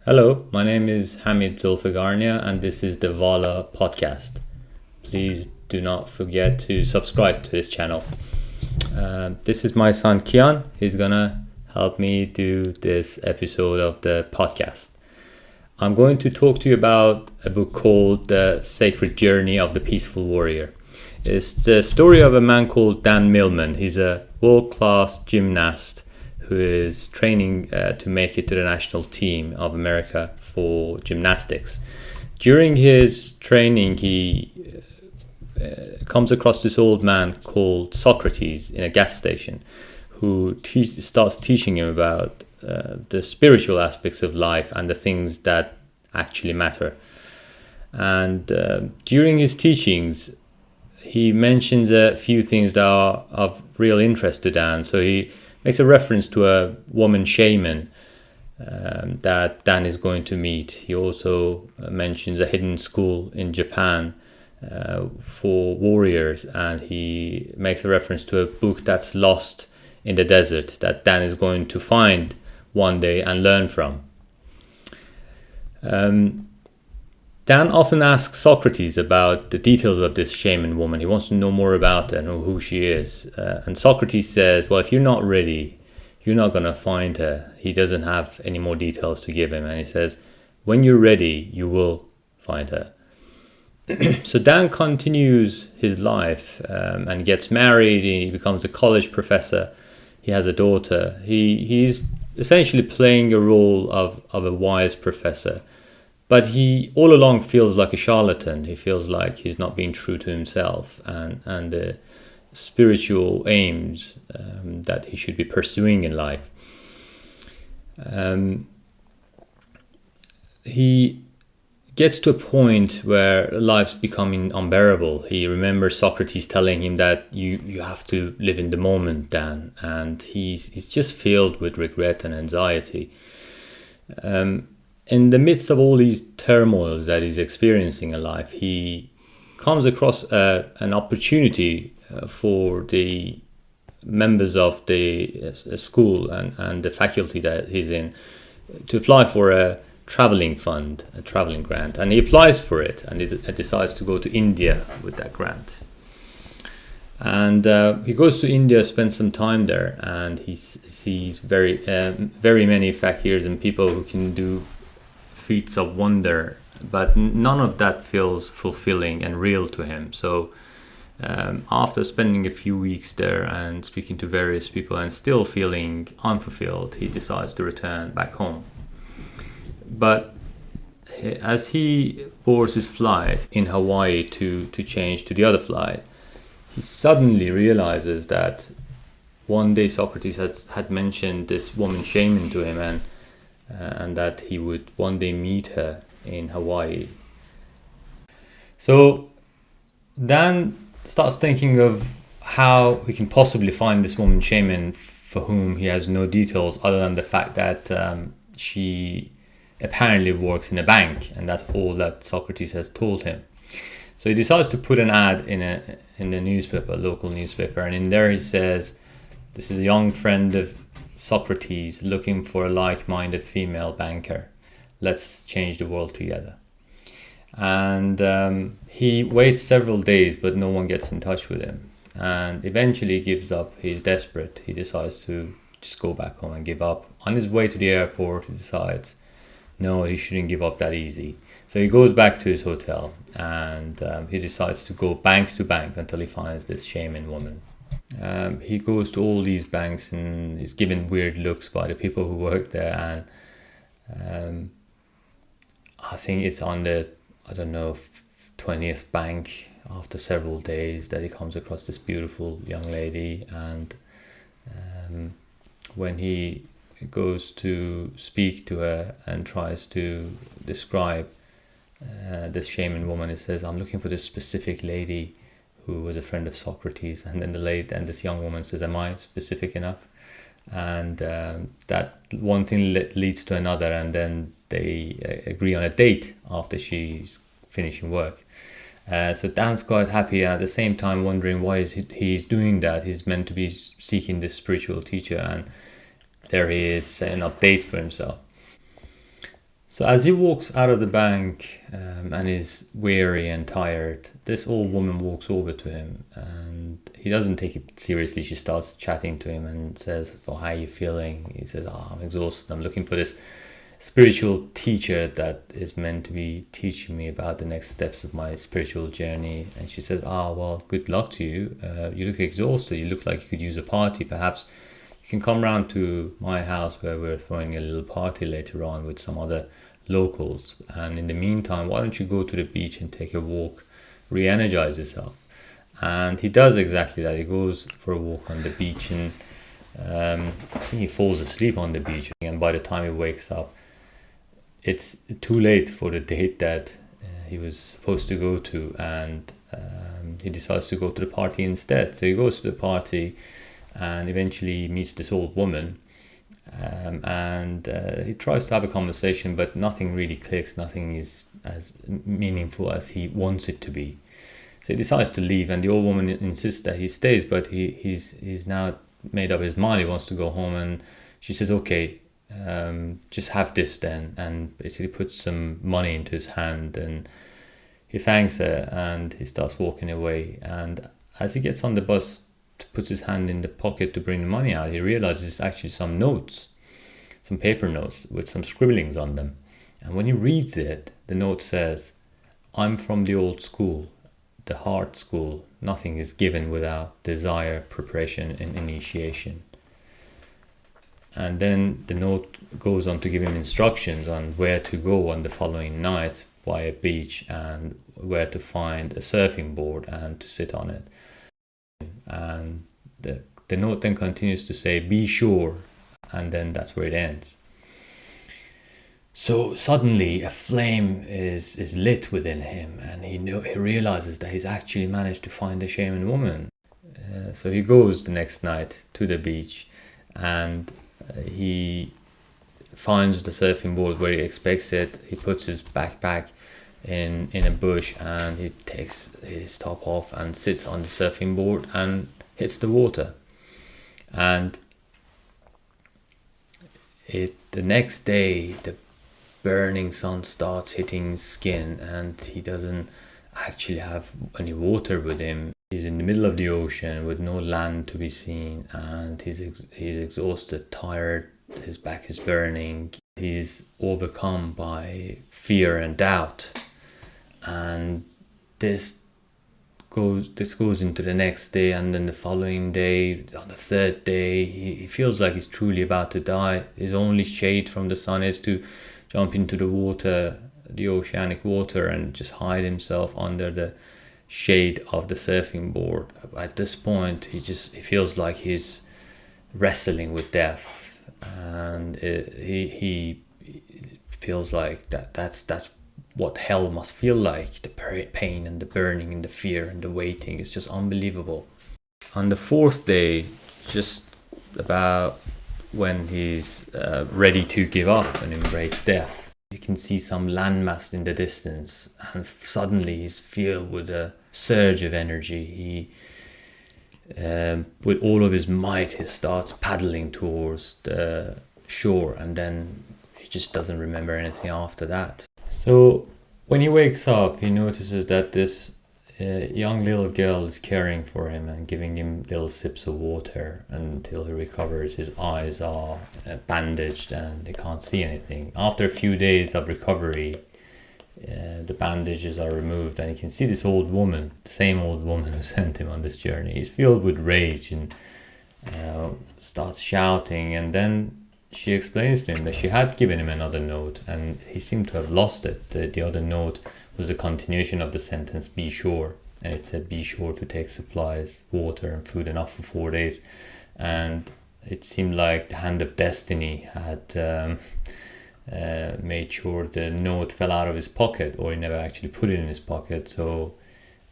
Hello, my name is Hamid Zulfagarnia and this is the Vala podcast. Please do not forget to subscribe to this channel. This is my son Kian. He's gonna help me do this episode of the podcast. I'm going to talk to you about a book called The Sacred Journey of the Peaceful Warrior. It's the story of a man called Dan Millman. He's a world-class gymnast who is training to make it to the national team of America for gymnastics. During his training, he comes across this old man called Socrates in a gas station who starts teaching him about the spiritual aspects of life and the things that actually matter. And during his teachings, he mentions a few things that are of real interest to Dan. So he makes a reference to a woman shaman that Dan is going to meet. He also mentions a hidden school in Japan for warriors, and he makes a reference to a book that's lost in the desert that Dan is going to find one day and learn from. Dan often asks Socrates about the details of this shaman woman. He wants to know more about her and know who she is. And Socrates says, well, if you're not ready, you're not going to find her. He doesn't have any more details to give him. And he says, when you're ready, you will find her. So Dan continues his life and gets married. He becomes a college professor. He has a daughter. He's essentially playing a role of a wise professor. But he all along feels like a charlatan. He feels like he's not being true to himself and the spiritual aims that he should be pursuing in life. He gets to a point where life's becoming unbearable. He remembers Socrates telling him that you have to live in the moment, Dan, and he's just filled with regret and anxiety. In the midst of all these turmoils that he's experiencing in life, he comes across an opportunity for the members of the school and the faculty that he's in to apply for a traveling fund, a traveling grant. And he applies for it and he decides to go to India with that grant. And he goes to India, spends some time there, and he sees very many fakirs and people who can do feats of wonder, but none of that feels fulfilling and real to him. So after spending a few weeks there and speaking to various people and still feeling unfulfilled, he decides to return back home. But as he boards his flight in Hawaii to change to the other flight, he suddenly realizes that one day Socrates had mentioned this woman shaman to him, and that he would one day meet her in Hawaii. So Dan starts thinking of how we can possibly find this woman shaman for whom he has no details other than the fact that she apparently works in a bank, and that's all that Socrates has told him. So he decides to put an ad in the newspaper, a local newspaper, and in there he says, this is a young friend of Socrates looking for a like-minded female banker. Let's change the world together. And he waits several days, but no one gets in touch with him. And eventually gives up. He's desperate. He decides to just go back home and give up. On his way to the airport, he decides, no, he shouldn't give up that easy. So he goes back to his hotel and he decides to go bank to bank until he finds this shaman woman. He goes to all these banks and is given weird looks by the people who work there, and I think it's on the 20th bank after several days that he comes across this beautiful young lady, and when he goes to speak to her and tries to describe this shaman woman, he says, I'm looking for this specific lady who was a friend of Socrates. And then this young woman says, am I specific enough? And that one thing leads to another, and then they agree on a date after she's finishing work. So Dan's quite happy, and at the same time wondering why he's doing that. He's meant to be seeking this spiritual teacher, and there he is setting up dates for himself. So as he walks out of the bank and is weary and tired, this old woman walks over to him and he doesn't take it seriously. She starts chatting to him and says, "Oh, how are you feeling?" He says, "Oh, I'm exhausted. I'm looking for this spiritual teacher that is meant to be teaching me about the next steps of my spiritual journey." And she says, "Ah, well, good luck to you. You look exhausted. You look like you could use a party. Perhaps you can come round to my house where we're throwing a little party later on with some other locals. And in the meantime, why don't you go to the beach and take a walk, re-energize yourself?" And he does exactly that. He goes for a walk on the beach and I think he falls asleep on the beach. And by the time he wakes up, it's too late for the date that he was supposed to go to, and he decides to go to the party instead. So he goes to the party and eventually meets this old woman, and he tries to have a conversation, but nothing really clicks. Nothing is as meaningful as he wants it to be. So he decides to leave, and the old woman insists that he stays, but he's now made up his mind. He wants to go home, and she says, "Okay, just have this then," and basically puts some money into his hand, and he thanks her and he starts walking away. And as he gets on the bus, puts his hand in the pocket to bring the money out, he realizes it's actually some notes, some paper notes with some scribblings on them. And when he reads it, the note says, "I'm from the old school, the heart school. Nothing is given without desire, preparation, and initiation." And then the note goes on to give him instructions on where to go on the following night by a beach, and where to find a surfing board and to sit on it. And the note then continues to say, "Be sure," and then that's where it ends. So suddenly a flame is lit within him, and he realizes that he's actually managed to find a shaman woman. So he goes the next night to the beach, and he finds the surfing board where he expects it. He puts his backpack in a bush, and he takes his top off and sits on the surfing board and hits the water. And the next day, the burning sun starts hitting his skin, and he doesn't actually have any water with him. He's in the middle of the ocean with no land to be seen, and he's exhausted, tired, his back is burning. He's overcome by fear and doubt, and this goes into the next day, and then the following day, on the third day, he feels like he's truly about to die. His only shade from the sun is to jump into the water, the oceanic water, and just hide himself under the shade of the surfing board. At this point, he feels like he's wrestling with death, and he feels like that's what hell must feel like. The pain and the burning and the fear and the waiting is just unbelievable. On the fourth day, just about when he's ready to give up and embrace death, you can see some landmass in the distance, and suddenly he's filled with a surge of energy. He with all of his might, he starts paddling towards the shore, and then he just doesn't remember anything after that. So when he wakes up, he notices that this young little girl is caring for him and giving him little sips of water until he recovers. His eyes are bandaged and they can't see anything. After a few days of recovery, the bandages are removed, and he can see this old woman, the same old woman who sent him on this journey. He's filled with rage and starts shouting, and then she explains to him that she had given him another note, and he seemed to have lost it. The other note was a continuation of the sentence, "Be sure," and it said, "Be sure to take supplies, water and food enough for 4 days." And it seemed like the hand of destiny had made sure the note fell out of his pocket, or he never actually put it in his pocket. So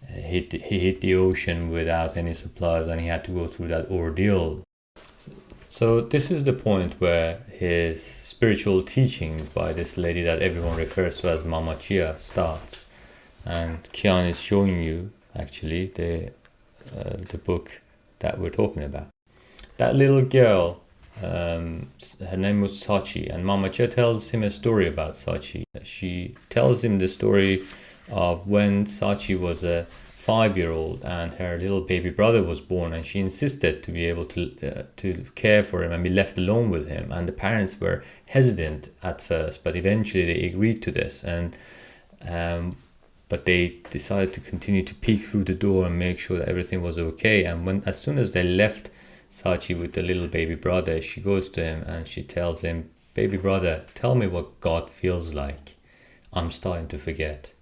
he hit the ocean without any supplies, and he had to go through that ordeal. So this is the point where his spiritual teachings by this lady that everyone refers to as Mama Chia starts. And Kian is showing you actually the book that we're talking about. That little girl Her name was Sachi, and Mama Chia tells him a story about Sachi. She tells him the story of when Sachi was a 5-year-old and her little baby brother was born, and she insisted to be able to care for him and be left alone with him. And the parents were hesitant at first, but eventually they agreed to this. And but they decided to continue to peek through the door and make sure that everything was okay. And as soon as they left Sachi with the little baby brother, she goes to him and she tells him, "Baby brother, tell me what God feels like. I'm starting to forget."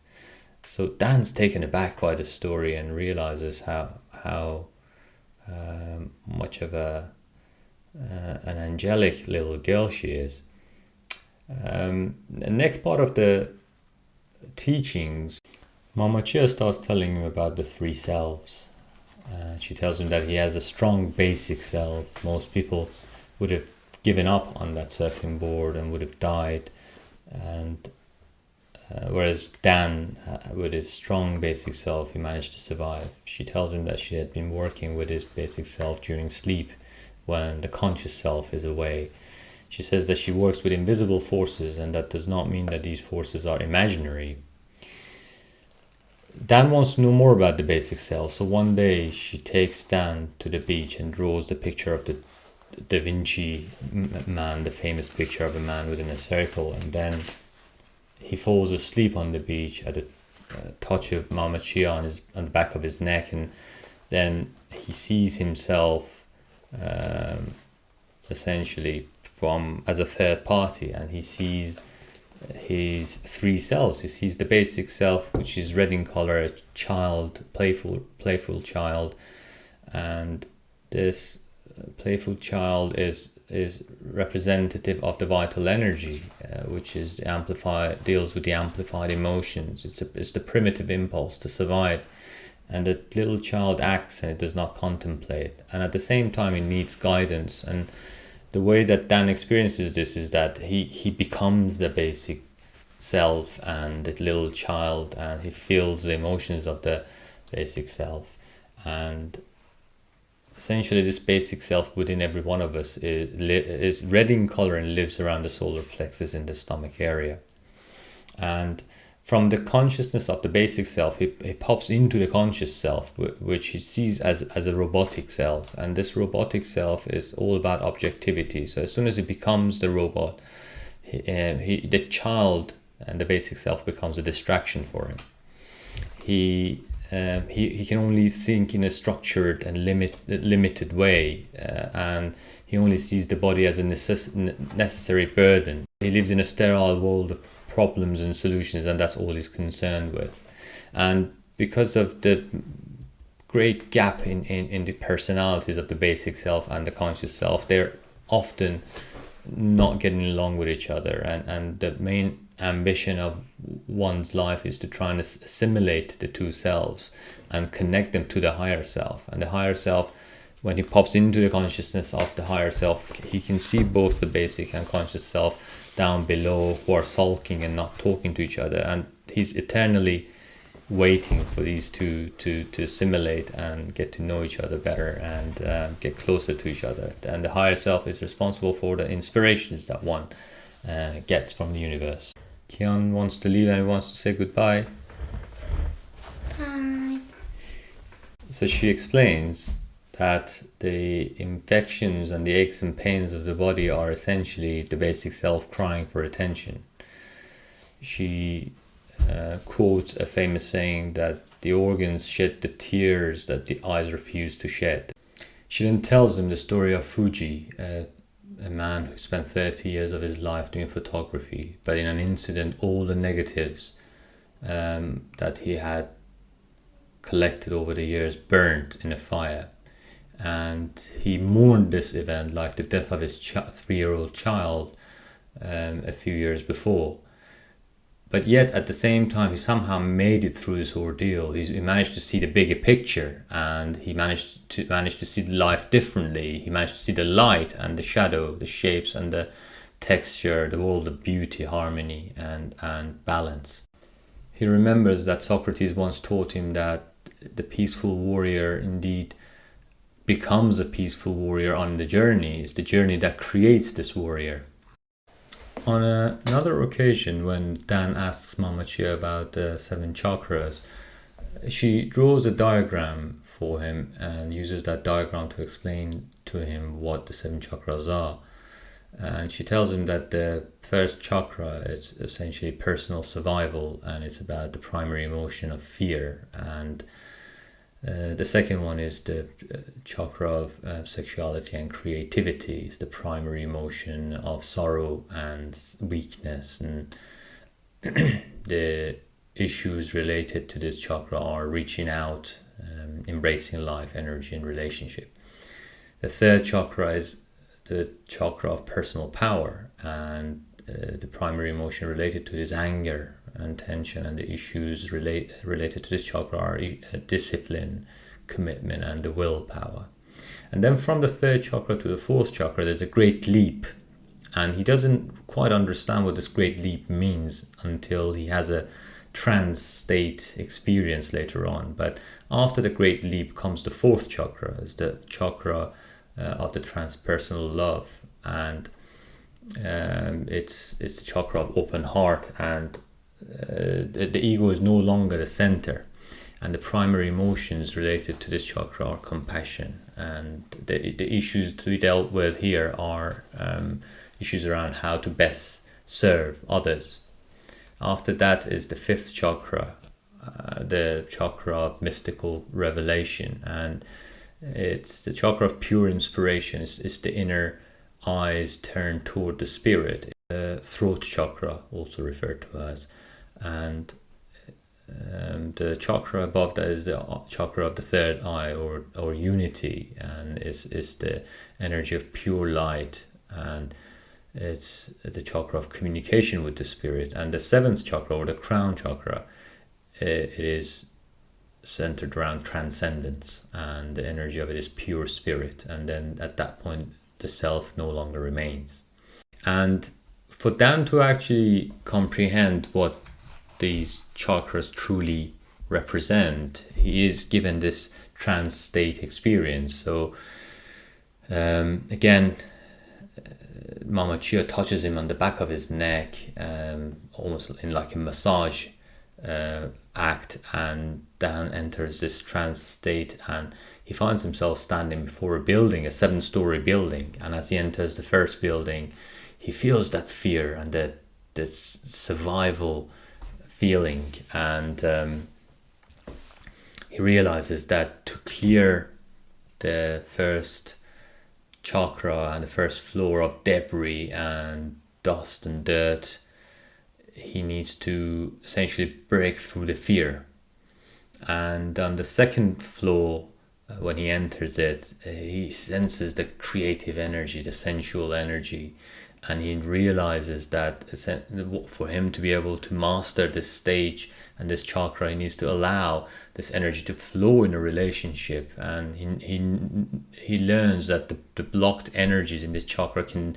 So Dan's taken aback by the story and realizes how much of an angelic little girl she is. The next part of the teachings, Mama Chia starts telling him about the three selves. She tells him that he has a strong basic self. Most people would have given up on that surfing board and would have died, and whereas Dan, with his strong basic self, he managed to survive. She tells him that she had been working with his basic self during sleep when the conscious self is away. She says that she works with invisible forces, and that does not mean that these forces are imaginary. Dan wants to know more about the basic self, so one day she takes Dan to the beach and draws the picture of the Da Vinci man, the famous picture of a man within a circle, and then he falls asleep on the beach at a touch of Mama Chia on the back of his neck, and then he sees himself essentially as a third party, and he sees his three selves. He sees the basic self, which is red in color, a child, playful child, and this playful child is representative of the vital energy, which is deals with the amplified emotions. It's the primitive impulse to survive, and the little child acts and it does not contemplate, and at the same time it needs guidance. And the way that Dan experiences this is that he becomes the basic self and the little child, and he feels the emotions of the basic self. And essentially this basic self within every one of us is red in color and lives around the solar plexus in the stomach area. And from the consciousness of the basic self, he pops into the conscious self, which he sees as a robotic self. And this robotic self is all about objectivity. So as soon as he becomes the robot, the child and the basic self becomes a distraction for him. He can only think in a structured and limited way, and he only sees the body as a necessary burden. He lives in a sterile world of problems and solutions, and that's all he's concerned with. And because of the great gap in the personalities of the basic self and the conscious self, they're often not getting along with each other, and the main ambition of one's life is to try and assimilate the two selves and connect them to the higher self. And the higher self, when he pops into the consciousness of the higher self, he can see both the basic and conscious self down below who are sulking and not talking to each other, and he's eternally waiting for these two to assimilate and get to know each other better and get closer to each other. And the higher self is responsible for the inspirations that one gets from the universe. Kian wants to leave and he wants to say goodbye. Bye. So she explains that the infections and the aches and pains of the body are essentially the basic self crying for attention. She quotes a famous saying that the organs shed the tears that the eyes refuse to shed. She then tells him the story of Fuji, a man who spent 30 years of his life doing photography, but in an incident all the negatives that he had collected over the years burned in a fire, and he mourned this event like the death of his 3-year-old child a few years before. But yet at the same time he somehow made it through this ordeal. He managed to see the bigger picture, and he managed to see life differently. He managed to see the light and the shadow, the shapes and the texture, the world of beauty, harmony and balance. He remembers that Socrates once taught him that the peaceful warrior indeed becomes a peaceful warrior on the journey. It's the journey that creates this warrior. On another occasion, when Dan asks Mama Chia about the 7 chakras, she draws a diagram for him and uses that diagram to explain to him what the 7 chakras are. And she tells him that the first chakra is essentially personal survival, and it's about the primary emotion of fear. And the second one is the chakra of sexuality and creativity. It's the primary emotion of sorrow and weakness. And the issues related to this chakra are reaching out, embracing life, energy, and relationship. The third chakra is the chakra of personal power, and the primary emotion related to it is anger and tension, and the issues related to this chakra are discipline, commitment, and the willpower. And then from the third chakra to the fourth chakra, there's a great leap, and he doesn't quite understand what this great leap means until he has a trance state experience later on. But after the great leap comes the fourth chakra, is the chakra of the transpersonal love, and it's the chakra of open heart, and the ego is no longer the center, and the primary emotions related to this chakra are compassion. And the issues to be dealt with here are issues around how to best serve others. After that is the fifth chakra, the chakra of mystical revelation, and it's the chakra of pure inspiration. It's the inner eyes turned toward the spirit. The throat chakra, also referred to as, and the chakra above that is the chakra of the third eye, or unity, and is the energy of pure light, and it's the chakra of communication with the spirit. And the seventh chakra, or the crown chakra, it is centered around transcendence, and the energy of it is pure spirit. And then at that point the self no longer remains. And for Dan to actually comprehend what these chakras truly represent, he is given this trance state experience. So again, Mama Chia touches him on the back of his neck, almost in like a massage act, and Dan enters this trance state, and he finds himself standing before a building, a 7-story building. And as he enters the first building, he feels that fear and that survival feeling, and he realizes that to clear the first chakra and the first floor of debris and dust and dirt, he needs to essentially break through the fear. And on the second floor, when he enters it, he senses the creative energy, the sensual energy, and he realizes that for him to be able to master this stage and this chakra, he needs to allow this energy to flow in a relationship. And he learns that the blocked energies in this chakra can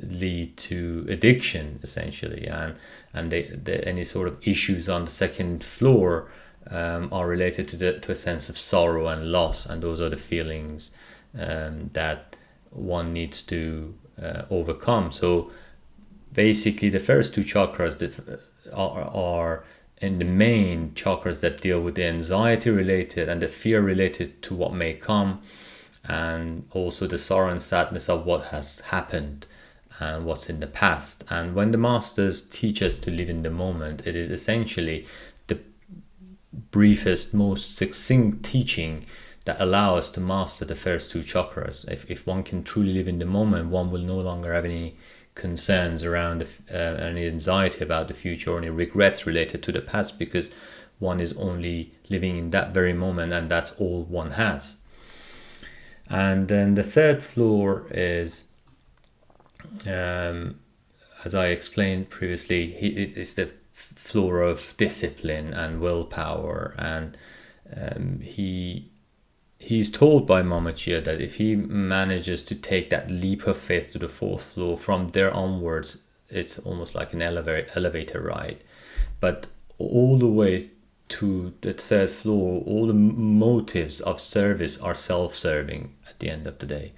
lead to addiction, essentially, and any sort of issues on the second floor are related to a sense of sorrow and loss, and those are the feelings that one needs to overcome. So basically the first two chakras that are in the main chakras that deal with the anxiety related and the fear related to what may come, and also the sorrow and sadness of what has happened and what's in the past. And when the masters teach us to live in the moment, it is essentially the briefest, most succinct teaching that allow us to master the first two chakras. If one can truly live in the moment, one will no longer have any concerns around any anxiety about the future or any regrets related to the past, because one is only living in that very moment, and that's all one has. And then the third floor is, as I explained previously, it's the floor of discipline and willpower, and he's told by Mama Chia that if he manages to take that leap of faith to the fourth floor, from there onwards it's almost like an elevator ride. But all the way to the third floor, all the motives of service are self-serving at the end of the day.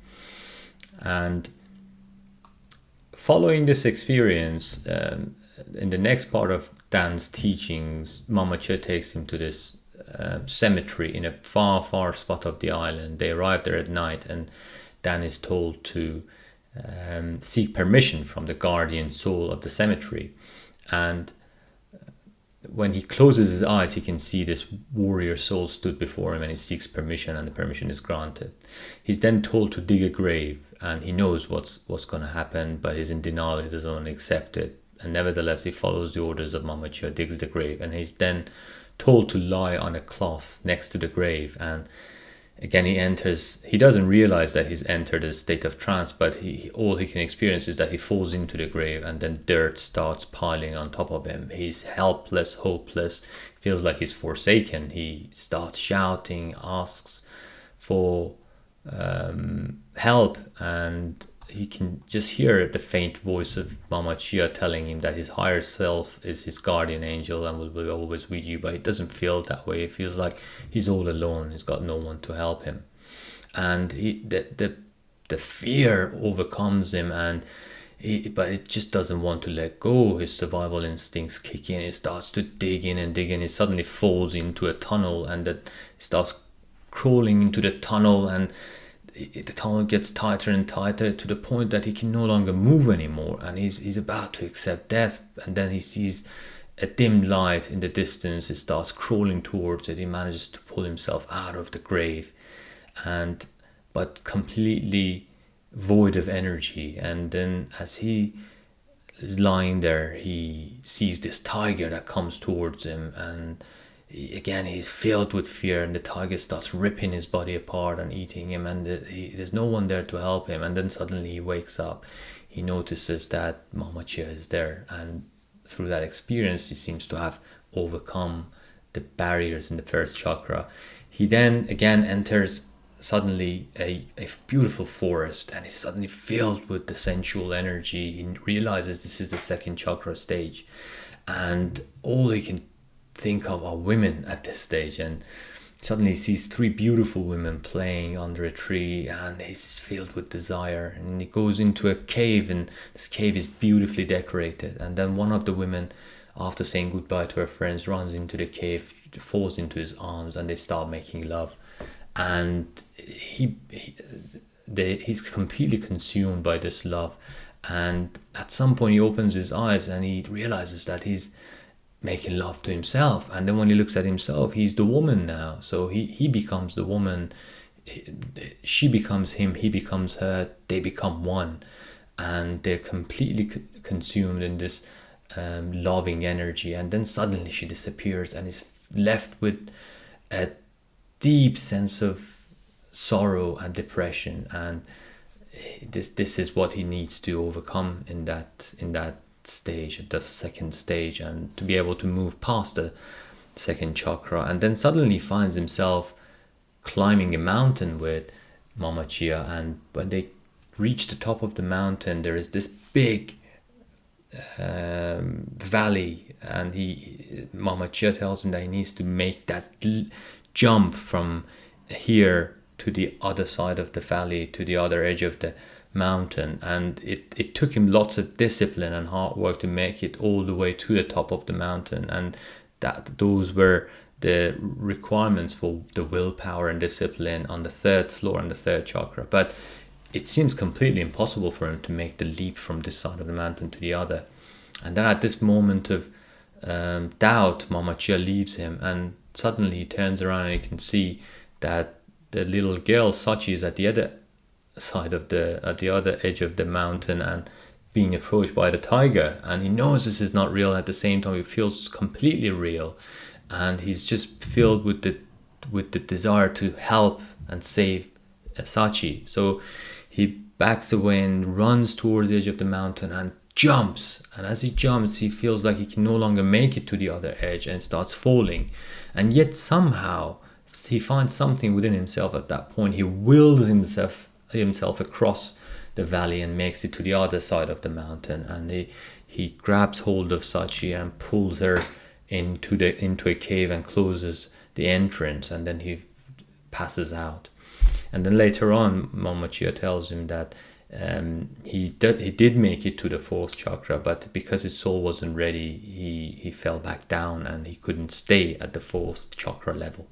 And following this experience, in the next part of Dan's teachings, Mama Chia takes him to this cemetery in a far, far spot of the island. They arrive there at night, and Dan is told to seek permission from the guardian soul of the cemetery. And when he closes his eyes, he can see this warrior soul stood before him, and he seeks permission, and the permission is granted. He's then told to dig a grave, and he knows what's going to happen, but he's in denial. He doesn't want to accept it, and nevertheless he follows the orders of Mama Chia, digs the grave, and he's then told to lie on a cloth next to the grave. And again, he doesn't realize that he's entered a state of trance, but all he can experience is that he falls into the grave, and then dirt starts piling on top of him. He's helpless, hopeless, feels like he's forsaken. He starts shouting, asks for help, and he can just hear the faint voice of Mama Chia telling him that his higher self is his guardian angel and will be always with you. But it doesn't feel that way. It feels like he's all alone. He's got no one to help him, and the fear overcomes him, but it just doesn't want to let go. His survival instincts kick in. He starts to dig in and dig in. He suddenly falls into a tunnel, and he starts crawling into the tunnel, and the tunnel gets tighter and tighter to the point that he can no longer move anymore, and he's about to accept death. And then he sees a dim light in the distance. He starts crawling towards it. He manages to pull himself out of the grave, but completely void of energy. And then as he is lying there, he sees this tiger that comes towards him, and again he's filled with fear, and the tiger starts ripping his body apart and eating him, and there's no one there to help him. And then suddenly he wakes up. He notices that Mama Chia is there, and through that experience he seems to have overcome the barriers in the first chakra. He then again enters suddenly a beautiful forest, and he's suddenly filled with the sensual energy. He realizes this is the second chakra stage, and all he can think of are women at this stage. And suddenly he sees three beautiful women playing under a tree, and he's filled with desire. And he goes into a cave, and this cave is beautifully decorated. And then one of the women, after saying goodbye to her friends, runs into the cave, falls into his arms, and they start making love. And he's completely consumed by this love. And at some point he opens his eyes, and he realizes that he's making love to himself. And then when he looks at himself, he's the woman now. So he becomes the woman, she becomes him, he becomes her, they become one, and they're completely consumed in this loving energy. And then suddenly she disappears, and is left with a deep sense of sorrow and depression. And this is what he needs to overcome in that stage, the second stage, and to be able to move past the second chakra. And then suddenly finds himself climbing a mountain with Mama Chia, and when they reach the top of the mountain, there is this big valley, and Mama Chia tells him that he needs to make that jump from here to the other side of the valley, to the other edge of the mountain. And it took him lots of discipline and hard work to make it all the way to the top of the mountain, and those were the requirements for the willpower and discipline on the third floor and the third chakra. But it seems completely impossible for him to make the leap from this side of the mountain to the other. And then at this moment of doubt, Mama Chia leaves him, and suddenly he turns around and he can see that the little girl Sachi is at the other side of at the other edge of the mountain, and being approached by the tiger. And he knows this is not real. At the same time, it feels completely real, and he's just filled with the desire to help and save Sachi. So he backs away and runs towards the edge of the mountain and jumps. And as he jumps, he feels like he can no longer make it to the other edge and starts falling. And yet somehow he finds something within himself at that point. He wills himself across the valley and makes it to the other side of the mountain. And he grabs hold of Sachi and pulls her into a cave and closes the entrance, and then he passes out. And then later on, Mama Chia tells him that he did make it to the fourth chakra, but because his soul wasn't ready, he fell back down and he couldn't stay at the fourth chakra level.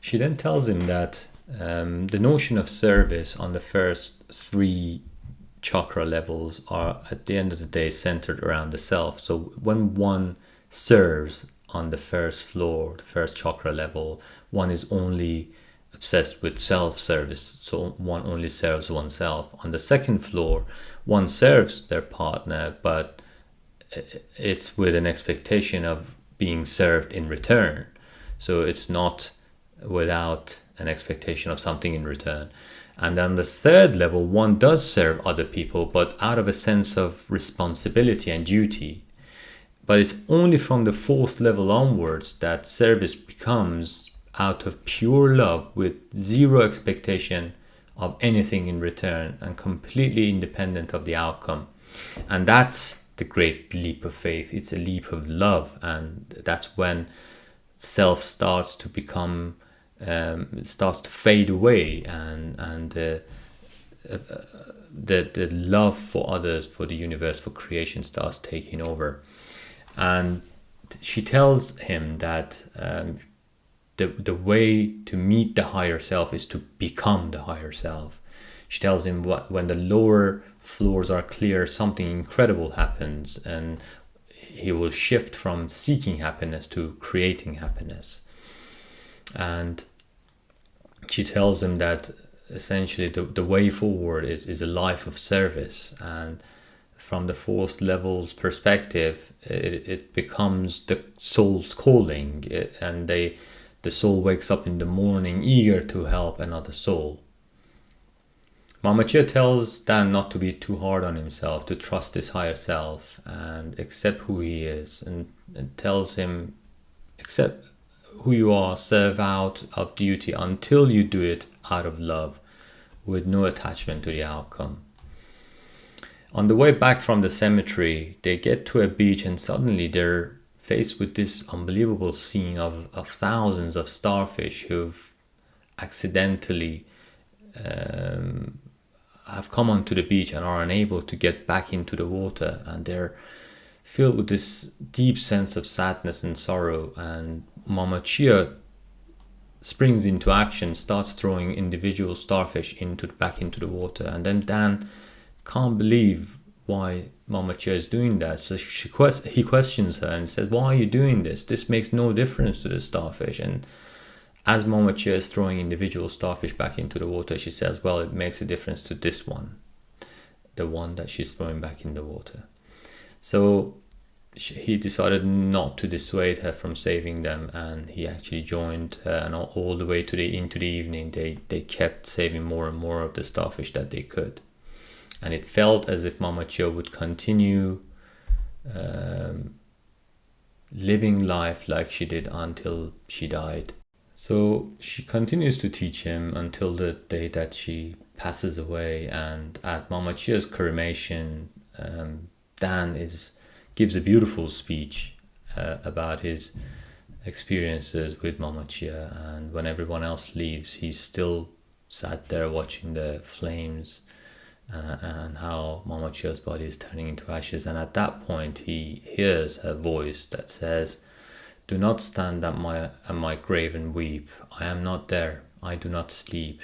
She then tells him that the notion of service on the first three chakra levels are, at the end of the day, centered around the self. So when one serves on the first floor, the first chakra level, one is only obsessed with self-service, so one only serves oneself. On the second floor, one serves their partner, but it's with an expectation of being served in return. So it's not without an expectation of something in return. And on the third level, one does serve other people, but out of a sense of responsibility and duty. But it's only from the fourth level onwards that service becomes out of pure love with zero expectation of anything in return and completely independent of the outcome. And that's the great leap of faith. It's a leap of love, and that's when self starts to become starts to fade away, and the love for others, for the universe, for creation starts taking over. And she tells him that the way to meet the higher self is to become the higher self. She tells him when the lower floors are clear, something incredible happens, and he will shift from seeking happiness to creating happiness. And she tells him that essentially the way forward is a life of service, and from the fourth level's perspective, it becomes the soul's calling, and the soul wakes up in the morning eager to help another soul. Mama Chia tells Dan not to be too hard on himself, to trust his higher self and accept who he is, and tells him, accept who you are, serve out of duty until you do it out of love, with no attachment to the outcome. On the way back from the cemetery, they get to a beach, and suddenly they're faced with this unbelievable scene of thousands of starfish who've accidentally have come onto the beach and are unable to get back into the water, and they're filled with this deep sense of sadness and sorrow. And Mama Chia springs into action, starts throwing individual starfish back into the water, and then Dan can't believe why Mama Chia is doing that. So he questions her and says, "Why are you doing this? This makes no difference to the starfish." And as Mama Chia is throwing individual starfish back into the water, she says, "Well, it makes a difference to this one, the one that she's throwing back in the water." So he decided not to dissuade her from saving them, and he actually joined her, and all the way into the evening they kept saving more and more of the starfish that they could. And it felt as if Mama Chia would continue living life like she did until she died. So she continues to teach him until the day that she passes away. And at Mama Chia's cremation, Dan gives a beautiful speech about his experiences with Mama Chia. And when everyone else leaves, he's still sat there watching the flames and how Mama Chia's body is turning into ashes. And at that point, he hears her voice that says, "Do not stand at my grave and weep. I am not there. I do not sleep.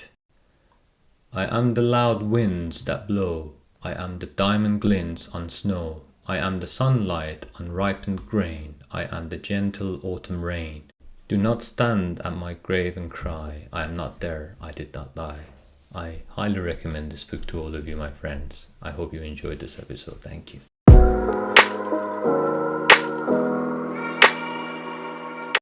I am the loud winds that blow. I am the diamond glints on snow. I am the sunlight on ripened grain. I am the gentle autumn rain. Do not stand at my grave and cry. I am not there. I did not die." I highly recommend this book to all of you, my friends. I hope you enjoyed this episode. Thank you.